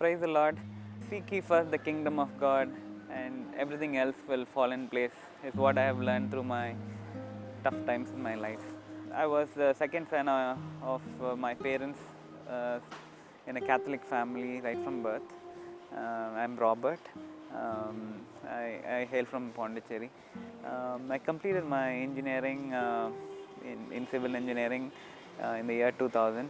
Praise the Lord. Seek ye first the kingdom of God, and everything else will fall in place, is what I have learned through my tough times in my life. I was the second son of my parents uh, in a Catholic family right from birth. I'm Robert. I hail from Pondicherry. I completed my engineering in civil engineering in the year 2000.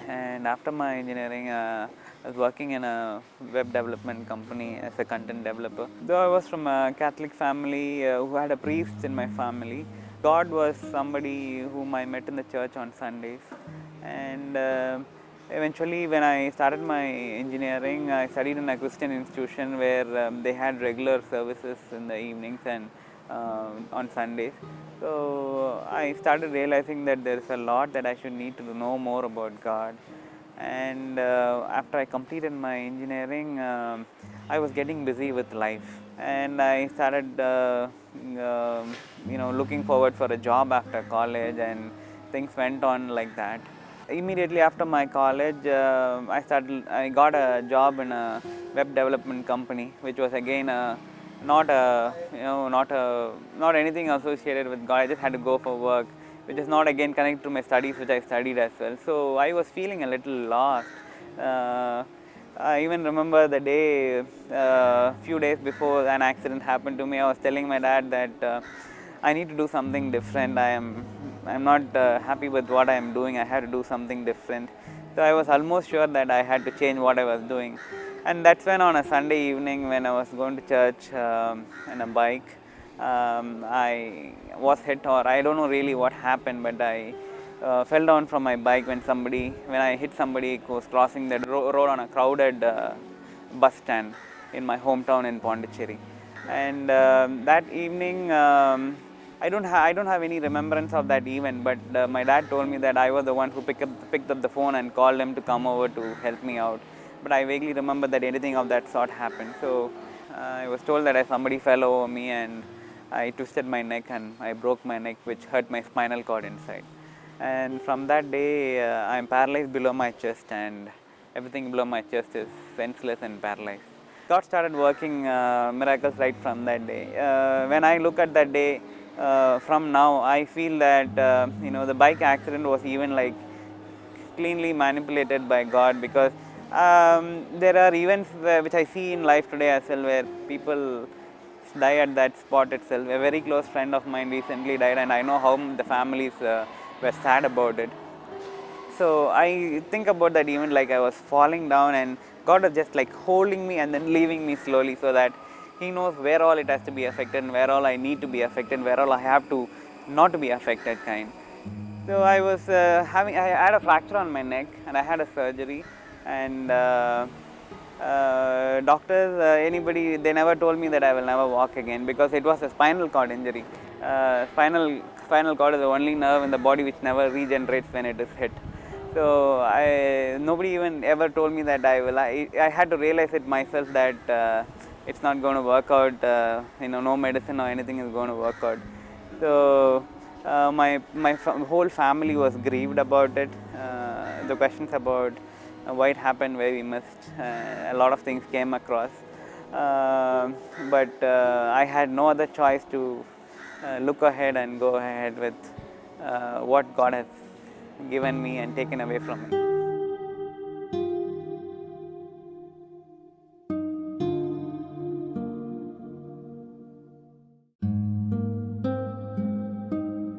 And after my engineering, I was working in a web development company as a content developer. Though I was from a Catholic family who had a priest in my family, God was somebody whom I met in the church on Sundays. And eventually, when I started my engineering, I studied in a Christian institution where they had regular services in the evenings and on Sundays. So I started realizing that there is a lot that I should need to know more about God. And after I completed my engineering, I was getting busy with life, and I started, looking forward for a job after college, and things went on like that. Immediately after my college, I got a job in a web development company, which was again not a, not anything associated with God. I just had to go for work, which is not again connected to my studies, which I studied as well. So I was feeling a little lost. Uh, I even remember the day, few days before an accident happened to me, I was telling my dad that I need to do something different. I'm not happy with what I am doing. I had to do something different. So I was almost sure that I had to change what I was doing. And that's when on a Sunday evening, when I was going to church in a bike, I was hit, or I don't know really what happened, but I fell down from my bike when I hit somebody who was crossing the road on a crowded bus stand in my hometown in Pondicherry. And that evening, I don't have any remembrance of that event, but my dad told me that I was the one who picked up the phone and called him to come over to help me out. But I vaguely remember that anything of that sort happened. So I was told that somebody fell over me, and I twisted my neck and I broke my neck, which hurt my spinal cord inside. And from that day, I am paralyzed below my chest, and everything below my chest is senseless and paralyzed. God started working miracles right from that day. When I look at that day from now, I feel that the bike accident was even like cleanly manipulated by God, because there are events which I see in life today as well, where people die at that spot itself. A very close friend of mine recently died, and I know how the families were sad about it. So I think about that event like I was falling down, and God was just like holding me and then leaving me slowly, so that He knows where all it has to be affected, and where all I need to be affected, where all I have to not to be affected kind. So I had a fracture on my neck, and I had a surgery, and doctors, they never told me that I will never walk again, because it was a spinal cord injury. Spinal cord is the only nerve in the body which never regenerates when it is hit. So nobody even ever told me that I had to realize it myself, that it's not going to work out. No medicine or anything is going to work out. So my whole family was grieved about it. The questions about why it happened, where we missed, a lot of things came across. But I had no other choice to look ahead and go ahead with what God has given me and taken away from me.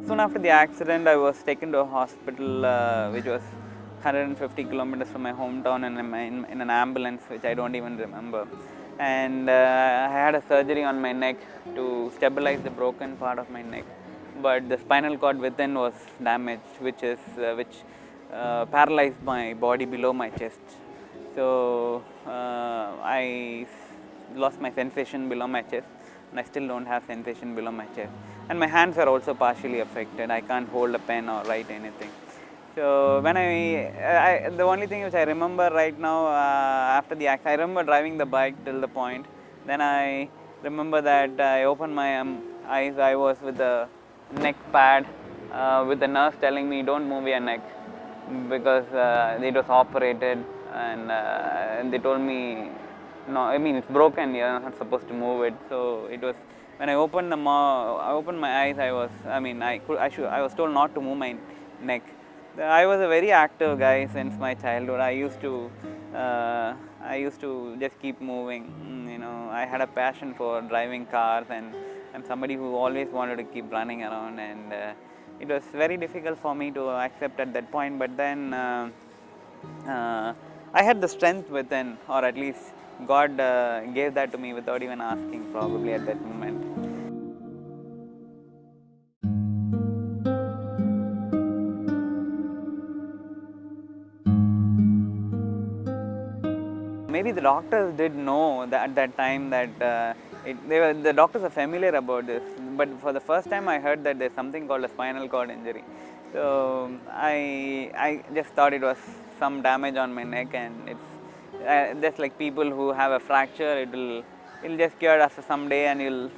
Soon after the accident, I was taken to a hospital which was 150 kilometers from my hometown, and in an ambulance which I don't even remember. And I had a surgery on my neck to stabilize the broken part of my neck, but the spinal cord within was damaged, which paralyzed my body below my chest. So I lost my sensation below my chest, and I still don't have sensation below my chest. And my hands are also partially affected. I can't hold a pen or write anything. So when the only thing which I remember right now after the accident, I remember driving the bike till the point. Then I remember that I opened my eyes. I was with a neck pad, with the nurse telling me, "Don't move your neck," because it was operated. and they told me, no, I mean it's broken. You're not supposed to move it. So it was when I opened my eyes. I mean, I was told not to move my neck. I was a very active guy since my childhood. I used to just keep moving. I had a passion for driving cars, and I'm somebody who always wanted to keep running around, and it was very difficult for me to accept at that point. But then uh, I had the strength within, or at least God gave that to me without even asking, probably at that moment. Maybe the doctors did know that at that time that the doctors are familiar about this, but for the first time I heard that there's something called a spinal cord injury. So I just thought it was some damage on my neck, and it's just like people who have a fracture. It'll just cure after some day, and you'll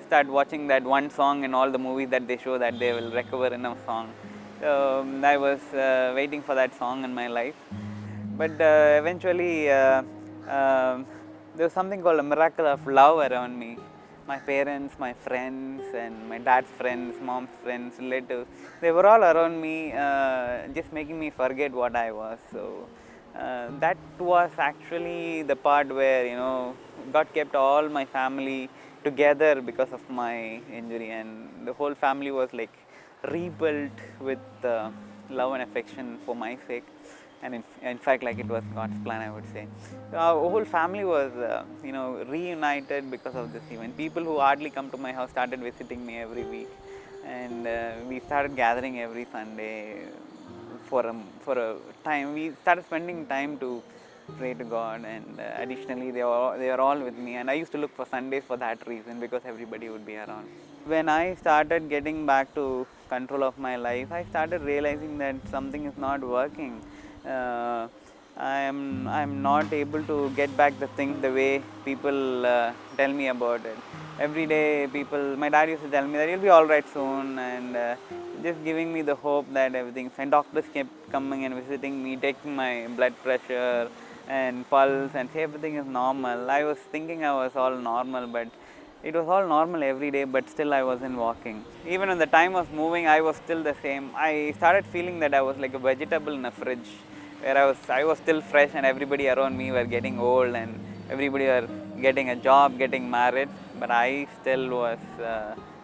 start watching that one song in all the movies that they show that they will recover in a song. So I was waiting for that song in my life. But eventually, there was something called a miracle of love around me. My parents, my friends, and my dad's friends, mom's friends, relatives, they were all around me, just making me forget what I was. So that was actually the part where, God kept all my family together because of my injury, and the whole family was like rebuilt with love and affection for my sake. And in fact, like, it was God's plan, I would say. So our whole family was reunited because of this event. People who hardly come to my house started visiting me every week, and we started gathering every Sunday for a time. We started spending time to pray to God, and additionally they are all with me, and I used to look for Sundays for that reason, because everybody would be around. When I started getting back to control of my life, I started realizing that something is not working. uh, I'm not able to get back the thing the way people tell me about it. Every day, my dad used to tell me that you'll be all right soon, and just giving me the hope that everything's fine. Doctors kept coming and visiting me, taking my blood pressure and pulse, and say everything is normal. I was thinking I was all normal, but it was all normal every day, but still I wasn't walking. Even when the time was moving, I was still the same. I started feeling that I was like a vegetable in a fridge, where I was still fresh, and everybody around me were getting old, and everybody were getting a job, getting married, but I still was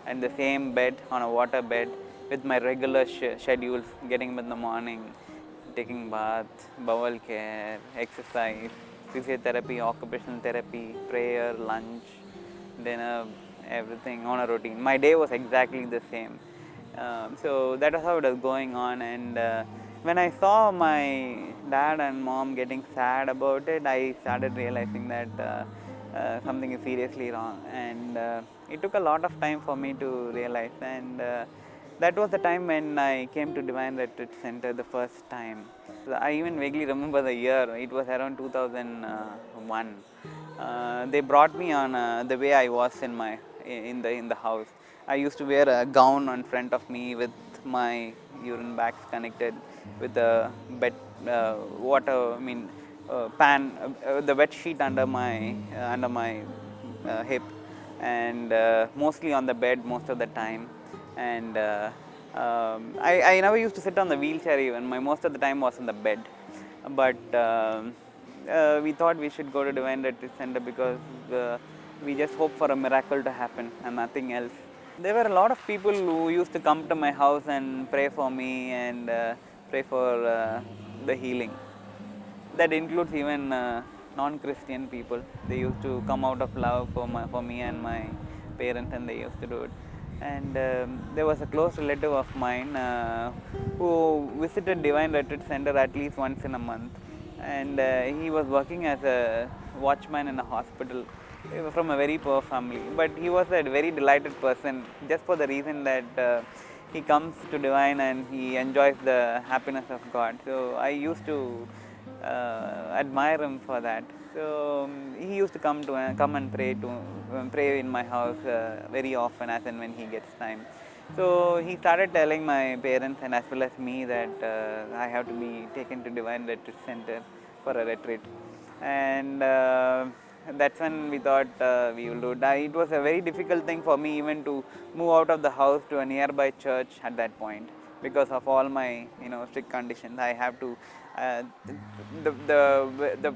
in the same bed, on a water bed, with my regular schedules, getting up in the morning, taking bath, bowel care, exercise, physiotherapy, occupational therapy, prayer, lunch, dinner, everything on a routine. My day was exactly the same. So that was how it was going on. And when I saw my dad and mom getting sad about it, I started realizing that something is seriously wrong. And it took a lot of time for me to realize. And that was the time when I came to Divine Retreat Center the first time. I even vaguely remember the year. It was around 2001. They brought me on the way I was in the house. I used to wear a gown on front of me with my urine bags connected with a bed water. I mean, pan, the wet sheet under my hip, and mostly on the bed most of the time. And I never used to sit on the wheelchair even. My most of the time was in the bed, but we thought we should go to Divine Retreat Center because we just hope for a miracle to happen and nothing else. There were a lot of people who used to come to my house and pray for me and pray for the healing. That includes even non-Christian people. They used to come out of love for me and my parents, and they used to do it. And there was a close relative of mine who visited Divine Retreat Center at least once in a month, and he was working as a watchman in a hospital. He was from a very poor family, but he was a very delighted person, just for the reason that he comes to Divine and he enjoys the happiness of God. So I used to admire him for that. So he used to come and pray in my house very often, as and when he gets time. So he started telling my parents and as well as me that I have to be taken to Divine Retreat Center. for a retreat, and that's when we thought we will do that. It was a very difficult thing for me even to move out of the house to a nearby church at that point because of all my strict conditions. I have to uh, the, the the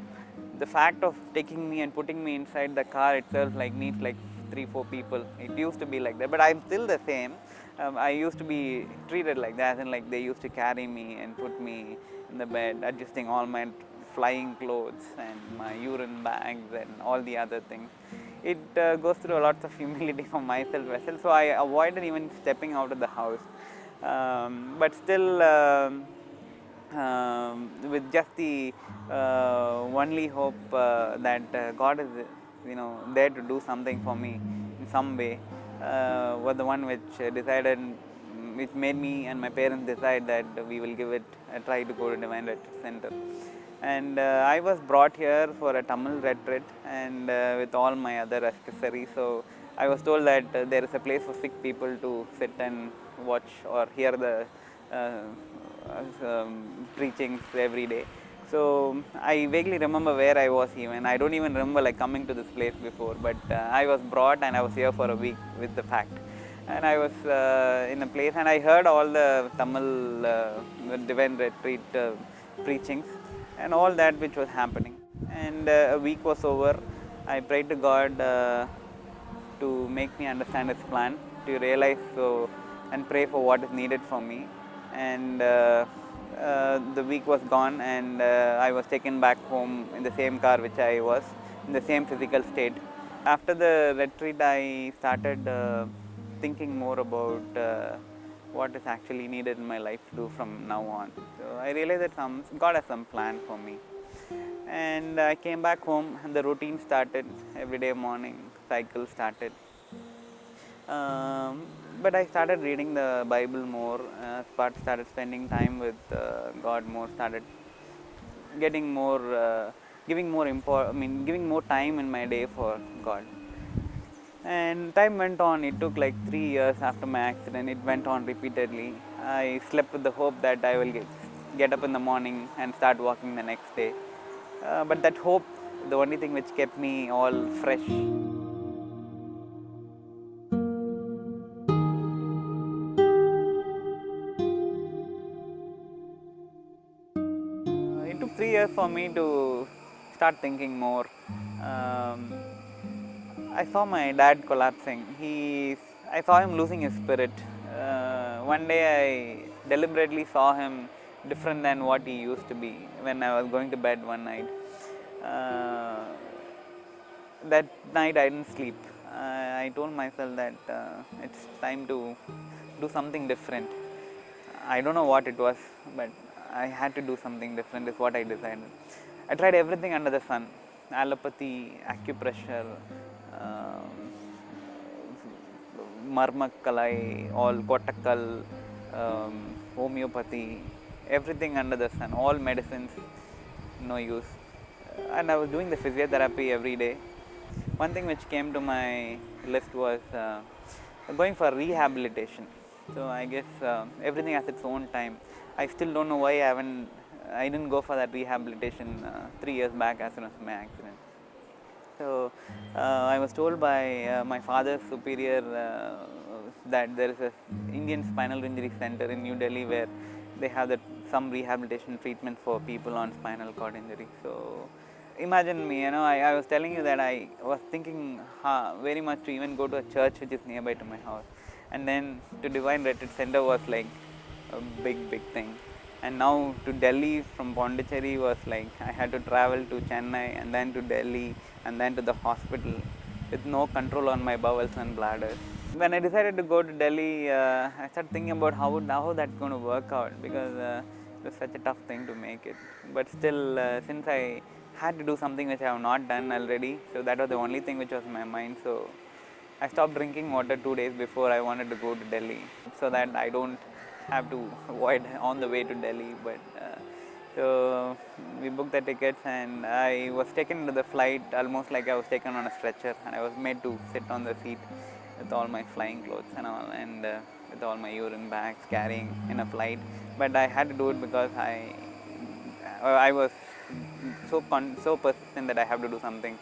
the fact of taking me and putting me inside the car itself like needs like 3-4 people. It used to be like that, but I'm still the same. I used to be treated like that, and like they used to carry me and put me in the bed, adjusting all my flying clothes and my urine bags and all the other things. It goes through a lot of humility for myself as well, so I avoided even stepping out of the house. But still, with just the only hope that God is, there to do something for me in some way, was the one which decided, which made me and my parents decide that we will give it a try to go to Divine Retreat Center. And I was brought here for a Tamil retreat and with all my other accessories. So I was told that there is a place for sick people to sit and watch or hear the preachings every day. So I vaguely remember where I was even. I don't even remember like coming to this place before, but I was brought and I was here for a week with the fact. And I was in a place and I heard all the Tamil Divine Retreat preachings and all that which was happening. And a week was over. I prayed to God to make me understand His plan, to realize and pray for what is needed for me. And the week was gone, and I was taken back home in the same car which I was, in the same physical state. After the retreat, I started thinking more about what is actually needed in my life to do from now on. So I realized that God has some plan for me. And I came back home, and the routine started. Every day morning cycle started. But I started reading the Bible more, started spending time with God more, started getting more, giving more time in my day for God. And time went on. It took like 3 years after my accident. It went on repeatedly. I slept with the hope that I will get up in the morning and start walking the next day. But that hope, the only thing which kept me all fresh. It took 3 years for me to start thinking more. Um, I saw my dad collapsing. I saw him losing his spirit. One day I deliberately saw him different than what he used to be when I was going to bed one night. Uh, that night I didn't sleep. I told myself that it's time to do something different. I don't know what it was, but I had to do something different, is what I decided. I tried everything under the sun: allopathy, acupressure, um, marmakkalai, all kottakkal, homeopathy, everything under the sun, all medicines, no use. And I was doing the physiotherapy every day. One thing which came to my list was going for rehabilitation. So I guess everything has its own time. I still don't know why I didn't go for that rehabilitation 3 years back as soon as my accident. So I was told by my father's superior that there is a Indian spinal injury center in New Delhi where they have some rehabilitation treatment for people on spinal cord injury. So imagine me, I was telling you that I was thinking very much to even go to a church which is nearby to my house, and then to Divine Retreat Center was like a big thing. And now to Delhi from Pondicherry was like I had to travel to Chennai and then to Delhi and then to the hospital with no control on my bowels and bladder. When I decided to go to Delhi, I started thinking about how that's going to work out, because it was such a tough thing to make it. But still, since I had to do something which I have not done already, so that was the only thing which was in my mind. So I stopped drinking water 2 days before I wanted to go to Delhi, so that I don't have to avoid on the way to Delhi. But so we booked the tickets, and I was taken into the flight almost like I was taken on a stretcher, and I was made to sit on the seat with all my flying clothes and all, and with all my urine bags carrying in a flight. But I had to do it because I was so persistent that I have to do something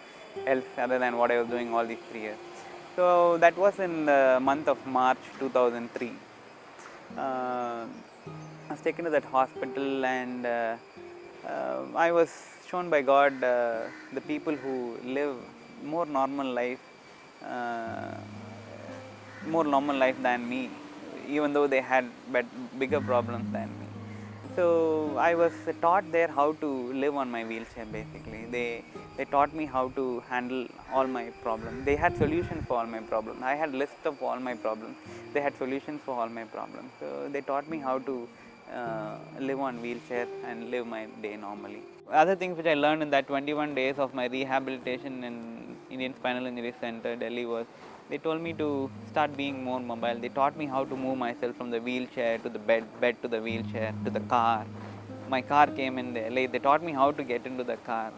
else other than what I was doing all these 3 years. So that was in the month of March 2003. I was taken to that hospital, and I was shown by God the people who live more normal life, uh, more normal life than me, even though they had bigger problems than me. So I was taught there how to live on my wheelchair. Basically, they taught me how to handle all my problems. They had solutions for all my problems. I had list of all my problems. They had solutions for all my problems. So they taught me how to live on wheelchair and live my day normally. Other things which I learned in that 21 days of my rehabilitation in Indian Spinal Injury Center, Delhi, was they told me to start being more mobile. They taught me how to move myself from the wheelchair to the bed to the wheelchair to the car. My car came in there late. They taught me how to get into the car,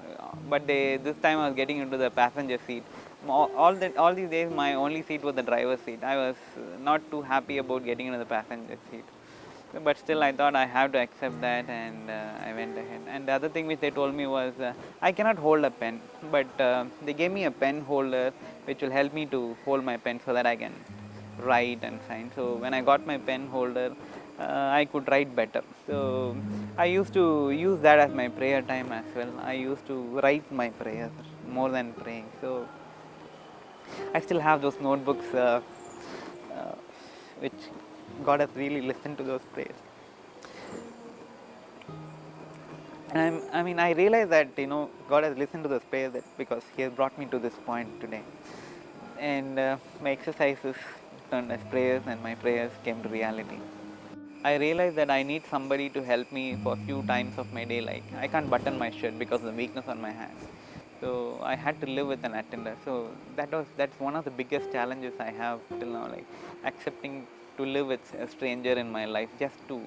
but this time I was getting into the passenger seat. All these days, my only seat was the driver's seat. I was not too happy about getting into the passenger seat. But still, I thought I have to accept that, and I went ahead. And the other thing which they told me was I cannot hold a pen, but they gave me a pen holder which will help me to hold my pen so that I can write and sign. So when I got my pen holder, I could write better. So I used to use that as my prayer time as well. I used to write my prayers more than praying. So I still have those notebooks uh, which God has really listened to those prayers. And I realize that God has listened to those prayers because He has brought me to this point today. And my exercises turned as prayers, and my prayers came to reality. I realized that I need somebody to help me for a few times of my day. Like I can't button my shirt because of the weakness on my hands. So I had to live with an attender. So that's one of the biggest challenges I have till now. Like accepting to live with a stranger in my life just to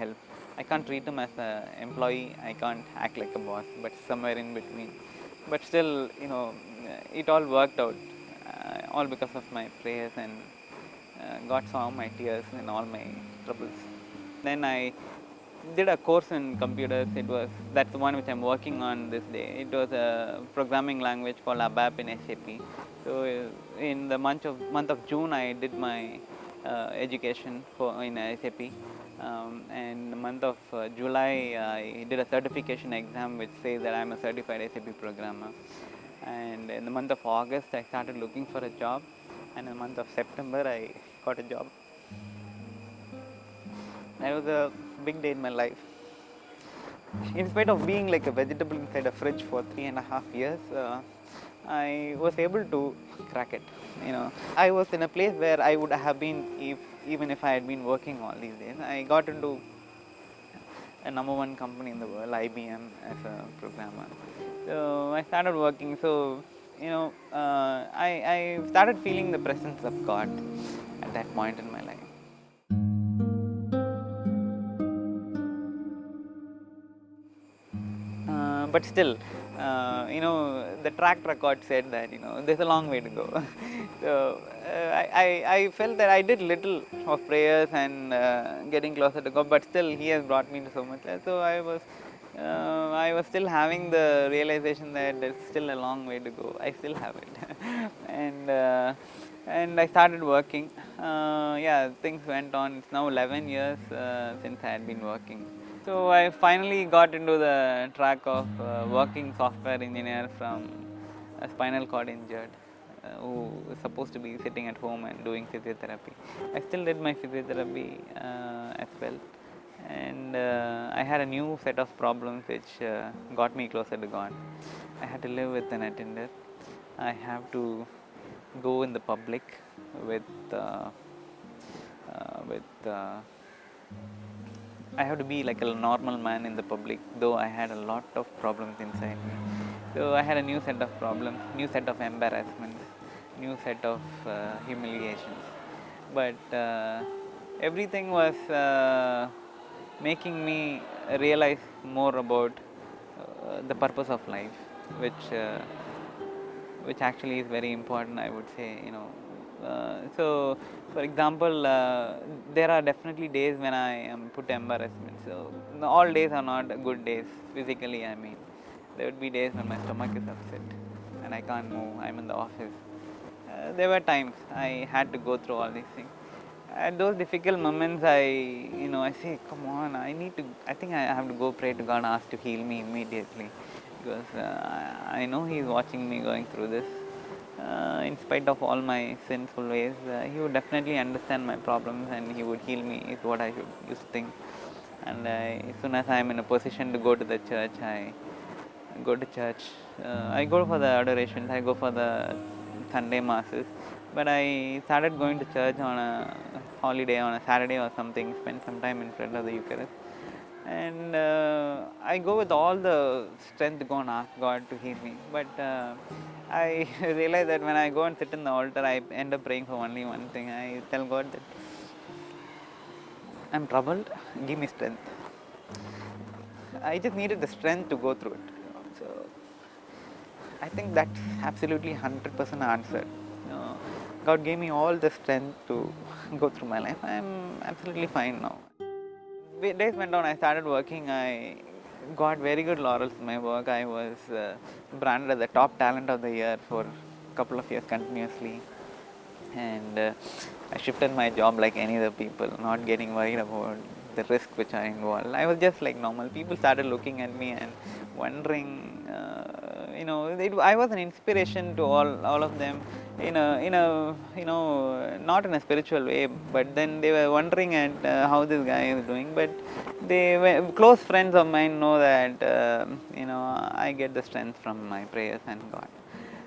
help. I can't treat him as an employee. I can't act like a boss, but somewhere in between. But still, it all worked out, all because of my prayers, and God saw my tears and all my troubles. Then I did a course in computers. That's the one which I'm working on this day. It was a programming language called ABAP in SAP. So in the month of June, I did my education in SAP. And in the month of July, I did a certification exam which says that I'm a certified SAP programmer. And in the month of August, I started looking for a job. And in the month of September, I got a job. That was a big day in my life. In spite of being like a vegetable inside a fridge for 3.5 years, I was able to crack it. I was in a place where I would have been even if I had been working all these days. I got into a number one company in the world, IBM, as a programmer. So I started working. So I started feeling the presence of God at that point in my life. But still, the track record said that there's a long way to go. So I felt that I did little of prayers and getting closer to God, but still He has brought me to so much less. So I was still having the realization that there's still a long way to go. I still have it. And I started working. Yeah, things went on. It's now 11 years since I had been working. So I finally got into the track of working software engineer from a spinal cord injured who is supposed to be sitting at home and doing physiotherapy. I still did my physiotherapy as well, and I had a new set of problems which got me closer to God. I had to live with an attender. I have to go in the public with uh, with I have to be like a normal man in the public, though I had a lot of problems inside me. So I had a new set of problems, new set of embarrassments, new set of humiliations. But everything was making me realize more about the purpose of life, which uh, which actually is very important, I would say. So for example, there are definitely days when I am put embarrassment. So all days are not good days physically. There would be days when my stomach is upset and I can't move. I'm in the office. There were times I had to go through all these things. At those difficult moments, I say, come on, I think I have to go pray to God and ask to heal me immediately, because I know He's watching me going through this. In spite of all my sinful ways, He would definitely understand my problems and He would heal me, is what I should used to think. And as soon as I am in a position to go to the church, I go to church. I go for the adorations, I go for the Sunday masses. But I started going to church on a holiday, on a Saturday or something, spend some time in front of the Eucharist. And I go with all the strength to go and ask God to heal me. But I realize that when I go and sit in the altar, I end up praying for only one thing. I tell God that I'm troubled, give me strength. I just needed the strength to go through it. So I think that's absolutely 100% answered. God gave me all the strength to go through my life. I'm absolutely fine now. Days went on, I started working. I got very good laurels in my work. I was branded as the top talent of the year for a couple of years continuously. And I shifted my job like any other people, not getting worried about the risk which I involved. I was just like normal. People started looking at me and wondering, I was an inspiration to all of them not in a spiritual way, but then they were wondering at how this guy is doing. But they were close friends of mine know that, I get the strength from my prayers and God.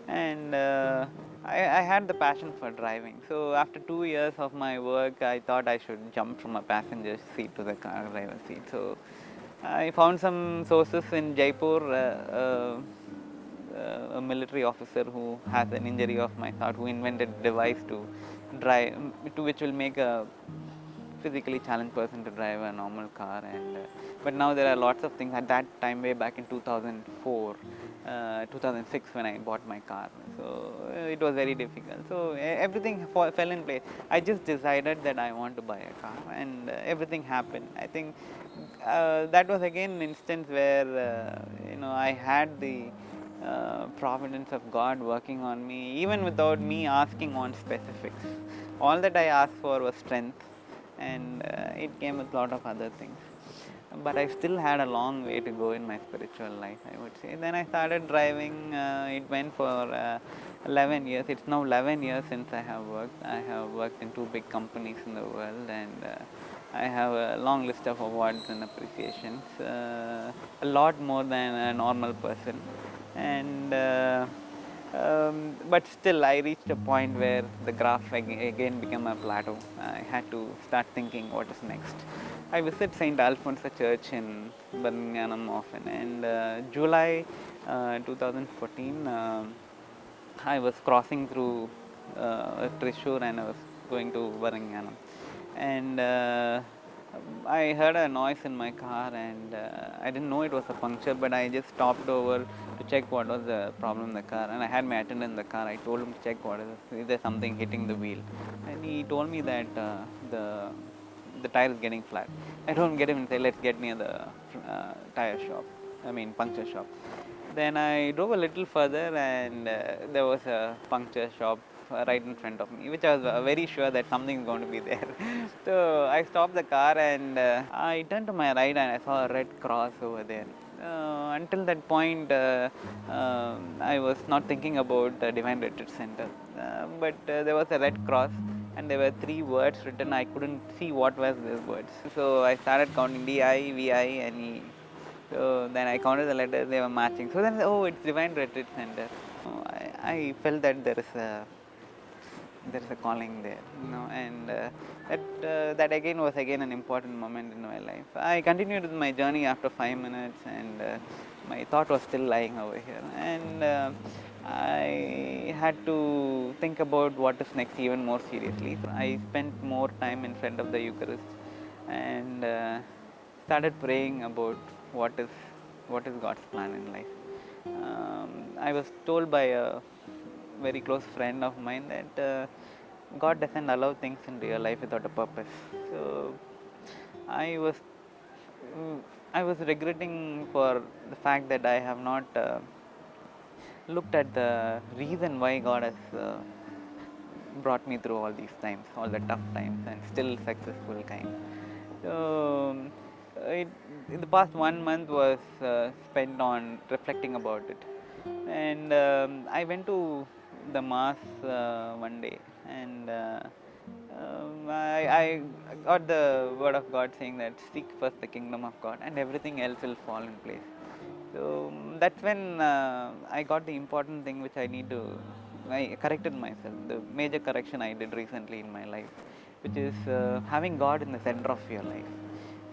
And I had the passion for driving. So after 2 years of my work, I thought I should jump from a passenger seat to the car driver seat. So I found some sources in Jaipur, a military officer who has an injury of my thought, who invented a device to drive, to which will make a physically challenged person to drive a normal car. And but now there are lots of things. At that time, way back in 2004, 2006, when I bought my car, so it was very difficult. So everything fell in place. I just decided that I want to buy a car, and everything happened. I think that was again an instance where I had the providence of God working on me, even without me asking on specifics. All that I asked for was strength, and it came with a lot of other things. But I still had a long way to go in my spiritual life, I would say. Then I started driving. It went for 11 years. It's now 11 years since I have worked. I have worked in 2 big companies in the world, and I have a long list of awards and appreciations, a lot more than a normal person. And but still, I reached a point where the graph again became a plateau. I had to start thinking what is next. I visit St. Alphonse Church in Birmingham often, and July 2014, I was crossing through Thrissur and I was going to Birmingham, and I heard a noise in my car, and I didn't know it was a puncture, but I just stopped over to check what was the problem in the car. And I had my attendant in the car. I told him to check is there something hitting the wheel, and he told me that the tire is getting flat. I told him, get him and say, let's get near the tire shop, puncture shop. Then I drove a little further, and there was a puncture shop right in front of me, which I was very sure that something is going to be there. So I stopped the car, and I turned to my right, and I saw a red cross over there. Until that point, I was not thinking about the Divine Retreat Center, but there was a red cross, and there were 3 words written. I couldn't see what was these words, so I started counting DI, VI, and E. So then I counted the letters; they were matching. So then, oh, it's Divine Retreat Center. I felt that there is a calling there, and that again was an important moment in my life. I continued with my journey after 5 minutes, and my thought was still lying over here, and I had to think about what is next even more seriously. I spent more time in front of the Eucharist, and started praying about what is God's plan in life. I was told by a very close friend of mine that God doesn't allow things in real life without a purpose. So I was I was regretting for the fact that I have not looked at the reason why God has brought me through all these times, all the tough times, and still successful kind. So, it, in the past 1 month was spent on reflecting about it, and I went to the mass one day, and I got the word of God saying that seek first the kingdom of God, and everything else will fall in place. So that's when I got the important thing which I need to. I corrected myself. The major correction I did recently in my life, which is having God in the center of your life.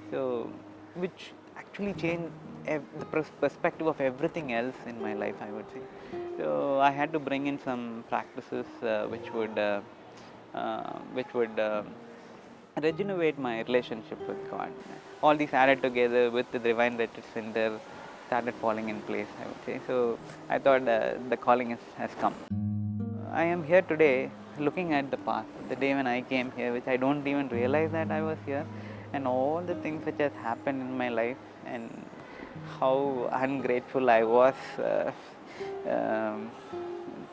So, which actually changed the perspective of everything else in my life, I would say. So I had to bring in some practices which would regenerate my relationship with God. All these added together with the Divine Retreat Center started falling in place, I would say. So I thought the calling has come. I am here today looking at the past, the day when I came here, which I don't even realize that I was here, and all the things which has happened in my life, and how ungrateful I was um,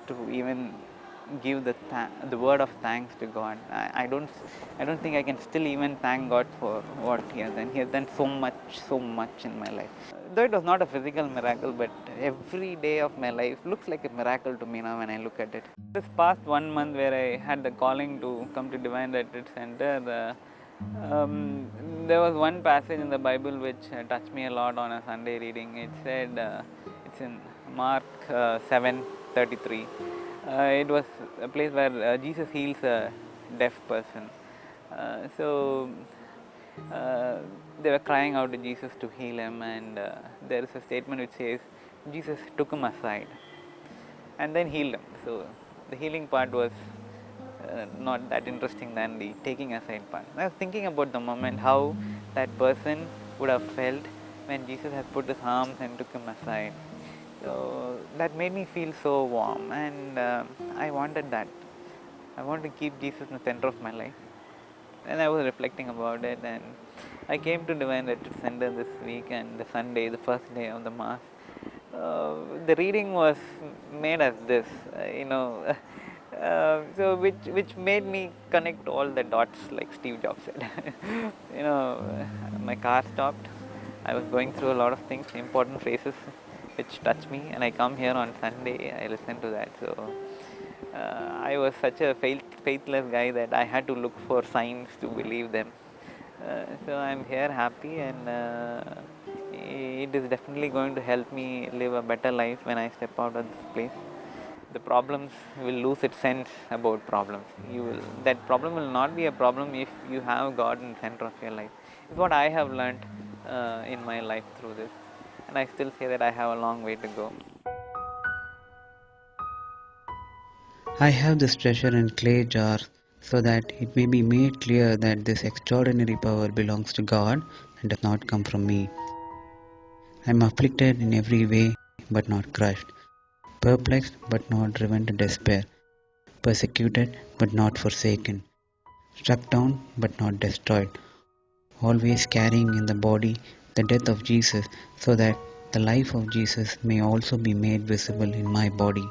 to even give the word of thanks to God. I don't think I can still even thank God for what He has done. He has done so much in my life. Though it was not a physical miracle, but every day of my life looks like a miracle to me now when I look at it. This past 1 month where I had the calling to come to Divine Retreat Center, there was one passage in the Bible which touched me a lot on a Sunday reading. It said, it's in Mark 7:33. It was a place where Jesus heals a deaf person. So they were crying out to Jesus to heal him, and there is a statement which says, Jesus took him aside and then healed him. So the healing part was not that interesting than the taking aside part. I was thinking about the moment how that person would have felt when Jesus had put his arms and took him aside. So that made me feel so warm, and I wanted that. I wanted to keep Jesus in the center of my life. And I was reflecting about it, and I came to Divine Retreat Center this week, and the Sunday, the first day of the Mass. The reading was made as this, so which made me connect all the dots, like Steve Jobs said. My car stopped. I was going through a lot of things, important phrases, which touched me, and I come here on Sunday. I listen to that, so. I was such a faithless guy that I had to look for signs to believe them. So I'm here happy, and it is definitely going to help me live a better life when I step out of this place. The problems will lose its sense about problems. That problem will not be a problem if you have God in the center of your life. It's what I have learned in my life through this, and I still say that I have a long way to go. I have this treasure in clay jar so that it may be made clear that this extraordinary power belongs to God and does not come from me. I am afflicted in every way but not crushed, perplexed but not driven to despair, persecuted but not forsaken, struck down but not destroyed, always carrying in the body the death of Jesus so that the life of Jesus may also be made visible in my body.